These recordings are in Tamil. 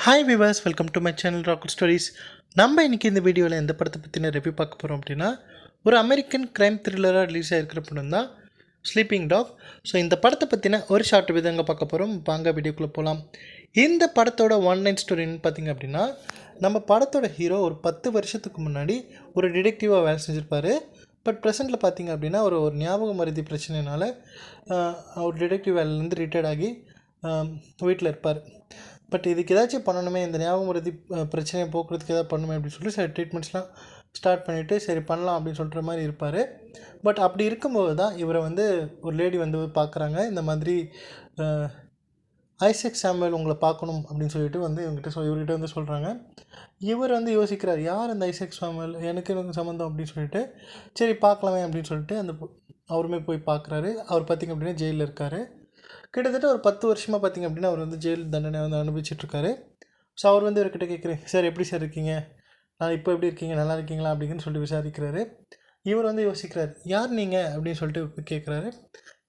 Hi viewers, welcome to my channel rocket stories. நம்ம இன்றைக்கி இந்த வீடியோவில் எந்த படத்தை பற்றின ரிவ்யூ பார்க்க போகிறோம் அப்படின்னா, ஒரு அமெரிக்கன் க்ரைம் த்ரில்லராக ரிலீஸ் ஆகிருக்கிற படம் தான் ஸ்லீப்பிங் டாக். ஸோ இந்த படத்தை பற்றின ஒரு ஷார்ட் விதங்க பார்க்க போகிறோம். வாங்க வீடியோக்குள்ளே போகலாம். இந்த படத்தோட ஒன்லைன் ஸ்டோரின்னு பார்த்திங்க அப்படின்னா, நம்ம படத்தோட ஹீரோ ஒரு 10 வருஷத்துக்கு முன்னாடி ஒரு டிடெக்டிவாக வேலை செஞ்சுருப்பார். பட் ப்ரெசென்ட்டில் பார்த்திங்க அப்படின்னா ஒரு ஞாபக மருதி பிரச்சனைனால ஒரு டிடெக்டிவ் வேலையிலேருந்து ரிட்டையர்ட் ஆகி வீட்டில் இருப்பார். பட் இதுக்கு ஏதாச்சும் பண்ணணுமே, இந்த ஞாபகம் மருதி பிரச்சனையை போக்குறதுக்கு எதாவது பண்ணணுமே அப்படின்னு சொல்லி சில ட்ரீட்மெண்ட்ஸ்லாம் ஸ்டார்ட் பண்ணிவிட்டு சரி பண்ணலாம் அப்படின்னு சொல்கிற மாதிரி இருப்பார். பட் அப்படி இருக்கும்போது தான் இவரை வந்து ஒரு லேடி வந்து பார்க்குறாங்க. இந்த மாதிரி ஐசக் சாமுவேல் உங்களை பார்க்கணும் அப்படின்னு சொல்லிட்டு வந்து இவர்கிட்ட வந்து சொல்கிறாங்க. இவர் வந்து யோசிக்கிறார், யார் அந்த ஐசக் சாமுவேல், எனக்கு சம்மந்தம் அப்படின்னு சொல்லிட்டு சரி பார்க்கலாமே அப்படின்னு சொல்லிட்டு அவருமே போய் பார்க்குறாரு. அவர் பார்த்திங்க அப்படின்னா ஜெயிலில் இருக்கார். கிட்டத்தட்ட ஒரு 10 வருஷமாக பார்த்திங்க அப்படின்னா அவர் வந்து ஜெயில் தண்டனை வந்து அனுபவிச்சிட்ருக்காரு. ஸோ அவர் வந்து இவர்கிட்ட கேட்குறேன், சார் எப்படி சார் இருக்கீங்க, நான் இப்போ எப்படி இருக்கீங்க, நல்லா இருக்கீங்களா அப்படின்னு சொல்லிட்டு விசாரிக்கிறாரு. இவர் வந்து யோசிக்கிறார், யார் நீங்கள் அப்படின்னு சொல்லிட்டு கேட்குறாரு.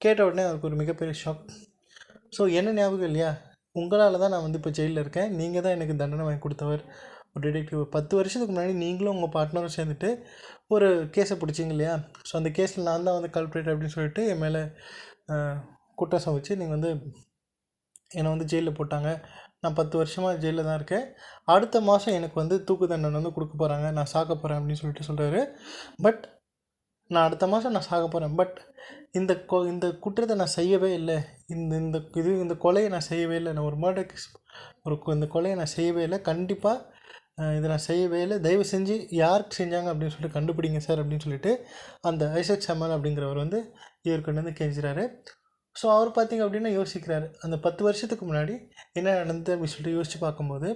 கேட்ட உடனே அவருக்கு ஒரு மிகப்பெரிய ஷாக். ஸோ என்ன ஞாபகம் இல்லையா, உங்களால் தான் நான் வந்து இப்போ ஜெயிலில் இருக்கேன், நீங்கள் தான் எனக்கு தண்டனை வாங்கி கொடுத்தவர், ஒரு டிடெக்டிவ். 10 வருஷத்துக்கு முன்னாடி நீங்களும் உங்கள் பார்ட்னரும் சேர்ந்துட்டு ஒரு கேஸை பிடிச்சிங்க இல்லையா, ஸோ அந்த கேஸில் நான் தான் வந்து கல்ப்ரேட் அப்படின்னு சொல்லிட்டு என் மேலே குற்றம் வச்சு நீங்கள் வந்து என்னை வந்து ஜெயிலில் போட்டாங்க. நான் 10 வருஷமாக ஜெயிலில் தான் இருக்கேன். அடுத்த மாதம் எனக்கு வந்து தூக்கு தண்டனை வந்து கொடுக்க போகிறாங்க, நான் சாக போகிறேன் அப்படின்னு சொல்லிட்டு சொல்கிறாரு. பட் நான் அடுத்த மாதம் நான் சாக போகிறேன். பட் இந்த குற்றத்தை நான் செய்யவே இல்லை, இந்த கொலையை நான் செய்யவே இல்லை, நான் ஒரு மர்டர் கேஸ் இந்த கொலையை நான் செய்யவே இல்லை, கண்டிப்பாக இதை நான் செய்யவே இல்லை, தயவு செஞ்சு யாருக்கு செஞ்சாங்க அப்படின்னு சொல்லிட்டு கண்டுபிடிங்க சார் அப்படின்னு சொல்லிட்டு அந்த ஐசக் சாமுவேல் அப்படிங்கிறவர் வந்து இவருக்கு வந்து கெஞ்சுறாரு. ஸோ அவர் பார்த்திங்க அப்படின்னா யோசிக்கிறார், அந்த 10 வருஷத்துக்கு முன்னாடி என்ன நடந்தது அப்படின்னு சொல்லிட்டு யோசித்து பார்க்கும்போது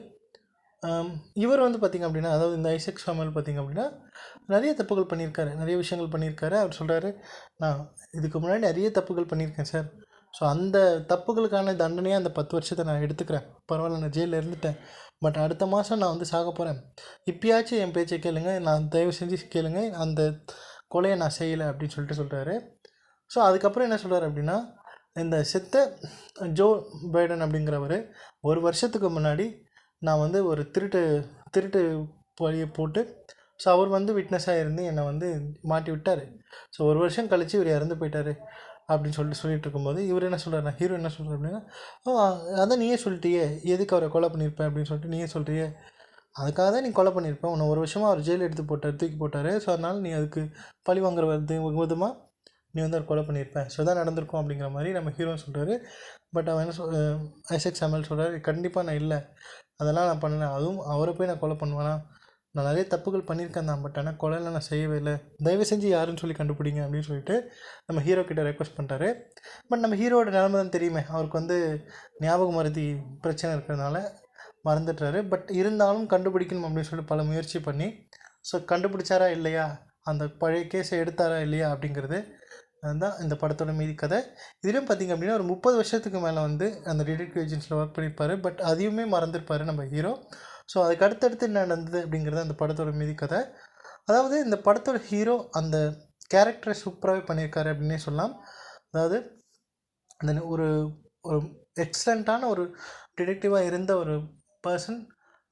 இவர் வந்து பார்த்திங்க அப்படின்னா, அதாவது இந்த ஐசக் சாமுவேல் பார்த்திங்க அப்படின்னா நிறைய தப்புகள் பண்ணியிருக்காரு, நிறைய விஷயங்கள் பண்ணியிருக்காரு. அவர் சொல்கிறாரு, நான் இதுக்கு முன்னாடி நிறைய தப்புகள் பண்ணியிருக்கேன் சார். ஸோ அந்த தப்புகளுக்கான தண்டனையாக அந்த 10 வருஷத்தை நான் எடுத்துக்கிறேன், பரவாயில்ல நான் ஜெயிலில் இருந்துட்டேன். பட் அடுத்த மாதம் நான் வந்து சாக போகிறேன், இப்போயாச்சும் என் பேச்சை கேளுங்க, நான் தயவு செஞ்சு கேளுங்க, அந்த கொலையை நான் செய்யலை அப்படின்னு சொல்கிறாரு. ஸோ அதுக்கப்புறம் என்ன சொல்கிறார் அப்படின்னா, இந்த செத்த ஜோ பைடன் அப்படிங்கிறவர் ஒரு வருஷத்துக்கு முன்னாடி நான் வந்து ஒரு திருட்டு வழியை போட்டு, ஸோ அவர் வந்து விட்னஸாக இருந்து என்னை வந்து மாட்டி விட்டார். ஸோ ஒரு வருஷம் கழித்து இவர் இறந்து போயிட்டார் அப்படின்னு சொல்லிட்டு இருக்கும்போது இவர் என்ன சொல்கிறார், ஹீரோ என்ன சொல்கிறார் அப்படின்னா, அதான் நீயே சொல்லிட்டியே எதுக்கு அவரை கொலை பண்ணியிருப்பேன் அப்படின்னு சொல்லிட்டு நீயே சொல்கிறியே, அதுக்காக தான் நீ கொலை பண்ணியிருப்பேன், உன்னை ஒரு வருஷமாக அவர் ஜெயில் எடுத்து தூக்கி போட்டார். ஸோ அதனால் நீ அதுக்கு பழி வாங்குற விதமாக நீ வந்து அவர் கொலை பண்ணியிருப்பேன், ஸோ தான் நடந்திருக்கும் அப்படிங்கிற மாதிரி நம்ம ஹீரோ சொல்கிறாரு. பட் அவன் என்ன ஐசக் சாமுவேல் சொல்கிறாரு, கண்டிப்பாக நான் இல்லை, அதெல்லாம் நான் பண்ணல, அதுவும் அவரை போய் நான் கொலை பண்ணுவேனா, நான் நிறைய தப்புகள் பண்ணியிருக்கேன் தான், பட் ஆனால் கொலையில் நான் செய்யவே இல்லை, தயவு செஞ்சு யாருன்னு சொல்லி கண்டுபிடிங்க அப்படின்னு சொல்லிட்டு நம்ம ஹீரோ கிட்ட ரெக்வஸ்ட் பண்ணுறாரு. பட் நம்ம ஹீரோட நிலைமை தான் தெரியுமே, அவருக்கு வந்து ஞாபக மருதி பிரச்சனை இருக்கிறதுனால மறந்துடுறாரு. பட் இருந்தாலும் கண்டுபிடிக்கணும் அப்படின்னு சொல்லிட்டு பல முயற்சி பண்ணி ஸோ கண்டுபிடிச்சாரா இல்லையா, அந்த பழைய கேஸை எடுத்தாரா இல்லையா அப்படிங்கிறது தான் இந்த படத்தோட மீதி கதை. இதுலேயும் பார்த்திங்க அப்படின்னா ஒரு 30 வருஷத்துக்கு மேலே வந்து அந்த டிடெக்டிவ் ஏஜென்ட்ஸில் ஒர்க் பண்ணியிருப்பார். பட் அதையுமே மறந்துருப்பார் நம்ம ஹீரோ. ஸோ அதுக்கு அடுத்தடுத்து என்ன நடந்தது அப்படிங்கிறது அந்த படத்தோட மீதி கதை. அதாவது இந்த படத்தோட ஹீரோ அந்த கேரக்டரை சூப்பராகவே பண்ணியிருக்காரு அப்படின்னே சொல்லலாம். அதாவது அந்த ஒரு ஒரு எக்ஸலண்ட்டான ஒரு டிடெக்டிவாக இருந்த ஒரு பர்சன்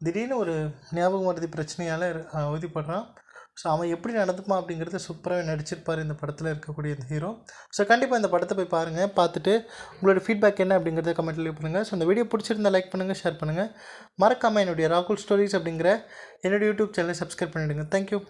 திடீர்னு ஒரு ஞாபக மருதி பிரச்சனையால் அவதிப்படுறான். ஸோ அவன் எப்படி நடந்துப்பான் அப்படிங்கிறத சூப்பராகவே நடிச்சிருப்பார் இந்த படத்தில் இருக்கக்கூடிய இந்த ஹீரோ. ஸோ கண்டிப்பாக இந்த படத்தை போய் பாருங்கள், பார்த்துட்டு உங்களோட ஃபீட்பேக் என்ன அப்படிங்கிறத கமெண்ட்டில் லீவ் பண்ணுங்கள். ஸோ இந்த வீடியோ பிடிச்சிருந்தால் லைக் பண்ணுங்கள், ஷேர் பண்ணுங்கள். மறக்காமல் என்னுடைய ராகுல் ஸ்டோரிஸ் அப்படிங்கிற என்னுடைய யூடியூப் சேனலை சப்ஸ்கிரைப் பண்ணிவிடுங்க. தேங்க்யூ.